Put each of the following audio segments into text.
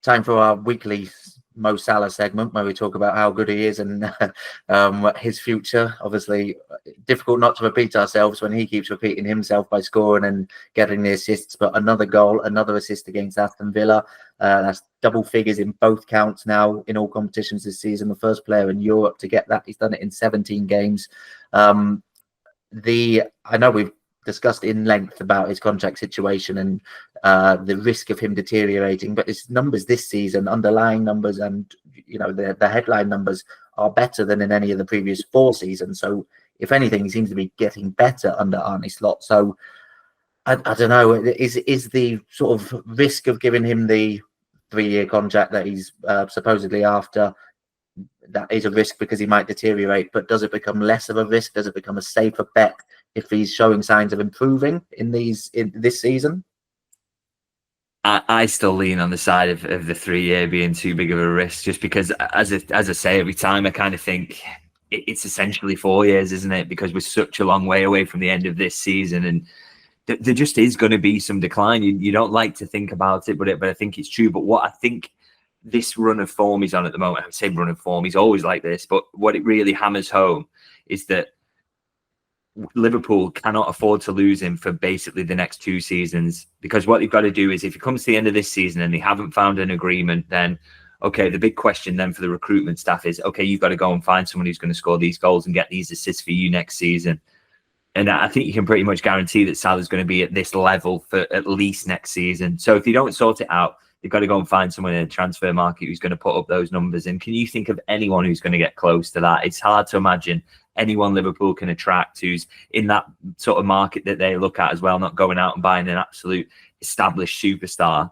Time for our weekly Mo Salah segment where we talk about how good he is and his future. Obviously, difficult not to repeat ourselves when he keeps repeating himself by scoring and getting the assists. But another goal, another assist against Aston Villa. That's double figures in both counts now in all competitions this season. The first player in Europe to get that. He's done it in 17 games. I know we've discussed in length about his contract situation and the risk of him deteriorating, but his numbers this season, underlying numbers and the headline numbers, are better than in any of the previous 4 seasons. So if anything, he seems to be getting better under Arne Slot. So I don't know, is the sort of risk of giving him the 3-year contract that he's supposedly after, that is a risk because he might deteriorate, but does it become less of a risk? Does it become a safer bet if he's showing signs of improving in this season? I still lean on the side of the 3-year being too big of a risk, just because, as I say every time, I kind of think it's essentially 4 years, isn't it? Because we're such a long way away from the end of this season, and there just is going to be some decline. You don't like to think about it, but I think it's true. But what I think this run of form he's on at the moment, I would say run of form, he's always like this, but what it really hammers home is that Liverpool cannot afford to lose him for basically the next 2 seasons, because what they've got to do is, if it comes to the end of this season and they haven't found an agreement, then okay, the big question then for the recruitment staff is, okay, you've got to go and find someone who's going to score these goals and get these assists for you next season. And I think you can pretty much guarantee that Salah's going to be at this level for at least next season. So if you don't sort it out, they've got to go and find someone in the transfer market who's going to put up those numbers. And can you think of anyone who's going to get close to that? It's hard to imagine anyone Liverpool can attract who's in that sort of market that they look at as well, not going out and buying an absolute established superstar.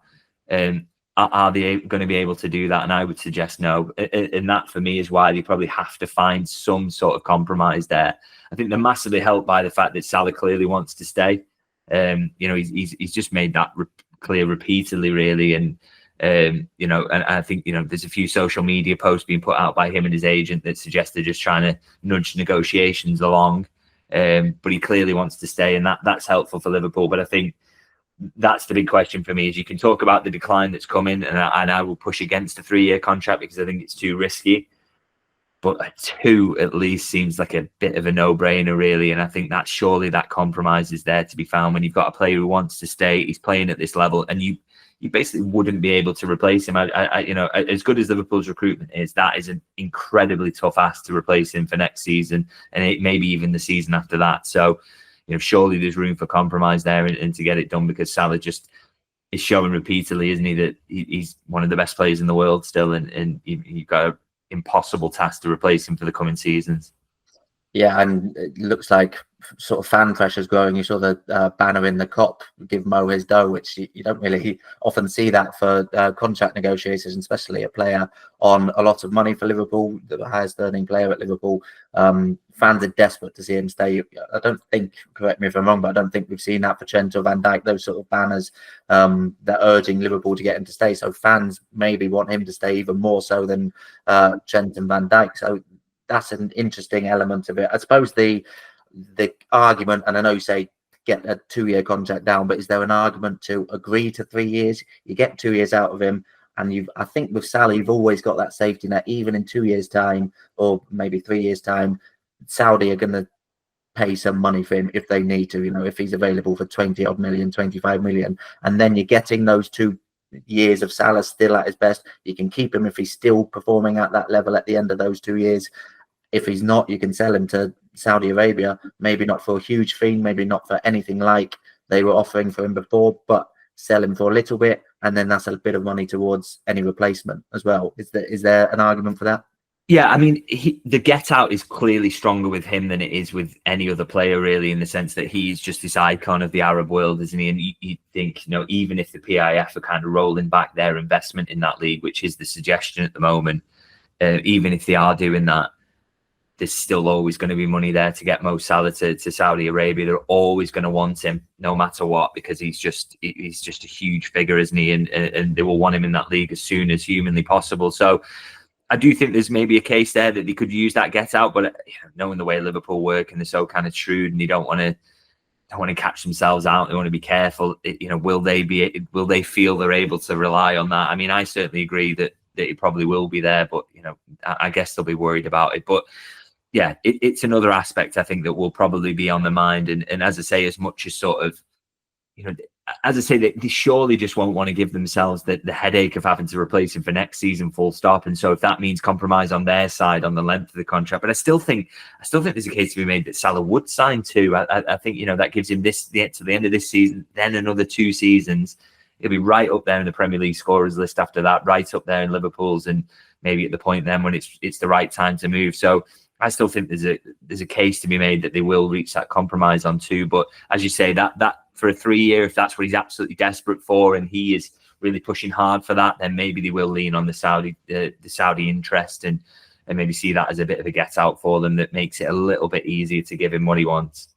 Are they going to be able to do that? And I would suggest no. And that, for me, is why they probably have to find some sort of compromise there. I think they're massively helped by the fact that Salah clearly wants to stay. He's just made that clear repeatedly, really. And I think, there's a few social media posts being put out by him and his agent that suggest they're just trying to nudge negotiations along. But he clearly wants to stay, and that's helpful for Liverpool. But I think that's the big question for me, is you can talk about the decline that's coming, and I will push against a 3-year contract because I think it's too risky. But a 2 at least seems like a bit of a no-brainer, really. And I think that surely that compromise is there to be found when you've got a player who wants to stay, he's playing at this level, and you basically wouldn't be able to replace him. As good as Liverpool's recruitment is, that is an incredibly tough ask to replace him for next season, and maybe even the season after that. So, surely there's room for compromise there and to get it done, because Salah just is showing repeatedly, isn't he, that he's one of the best players in the world still, and you've got an impossible task to replace him for the coming seasons. Yeah, and it looks like sort of fan pressure's growing. You saw the banner in the COP, give Mo his dough, which you don't really often see that for contract negotiations, especially a player on a lot of money for Liverpool, the highest earning player at Liverpool. Fans are desperate to see him stay. I don't think, correct me if I'm wrong, but I don't think we've seen that for Trent or Van Dijk, those sort of banners that are urging Liverpool to get him to stay. So fans maybe want him to stay even more so than Trent and Van Dijk. So that's an interesting element of it. I suppose the argument, and I know you say get a 2-year contract down, but is there an argument to agree to 3 years? You get 2 years out of him, and I think with Salah, you've always got that safety net. Even in 2 years' time, or maybe 3 years' time, Saudi are going to pay some money for him if they need to. If he's available for 20-odd million, 25 million, and then you're getting those 2 years of Salah still at his best. You can keep him if he's still performing at that level at the end of those 2 years. If he's not, you can sell him to Saudi Arabia, maybe not for a huge fee, maybe not for anything like they were offering for him before, but sell him for a little bit, and then that's a bit of money towards any replacement as well. Is there an argument for that? Yeah, I mean, the get out is clearly stronger with him than it is with any other player, really, in the sense that he's just this icon of the Arab world, isn't he? And you think, even if the PIF are kind of rolling back their investment in that league, which is the suggestion at the moment, even if they are doing that, there's still always going to be money there to get Mo Salah to Saudi Arabia. They're always going to want him, no matter what, because he's just a huge figure, isn't he? And they will want him in that league as soon as humanly possible. So I do think there's maybe a case there that they could use that get out, but knowing the way Liverpool work, and they're so kind of shrewd, and they don't want to don't want to catch themselves out. They want to be careful. Will they feel they're able to rely on that? I mean, I certainly agree that it probably will be there, but I guess they'll be worried about it. But yeah, it's another aspect I think that will probably be on the mind. And as I say, as much as sort of, as I say, they surely just won't want to give themselves the headache of having to replace him for next season, full stop. And so if that means compromise on their side on the length of the contract, but I still think there's a case to be made that Salah would sign too. I think that gives him to the end of this season, then another 2 seasons. He'll be right up there in the Premier League scorers list after that, right up there in Liverpool's, and maybe at the point then when it's the right time to move. So I still think there's a case to be made that they will reach that compromise on 2. But as you say, that for a 3-year, if that's what he's absolutely desperate for, and he is really pushing hard for that, then maybe they will lean on the Saudi interest and maybe see that as a bit of a get out for them that makes it a little bit easier to give him what he wants.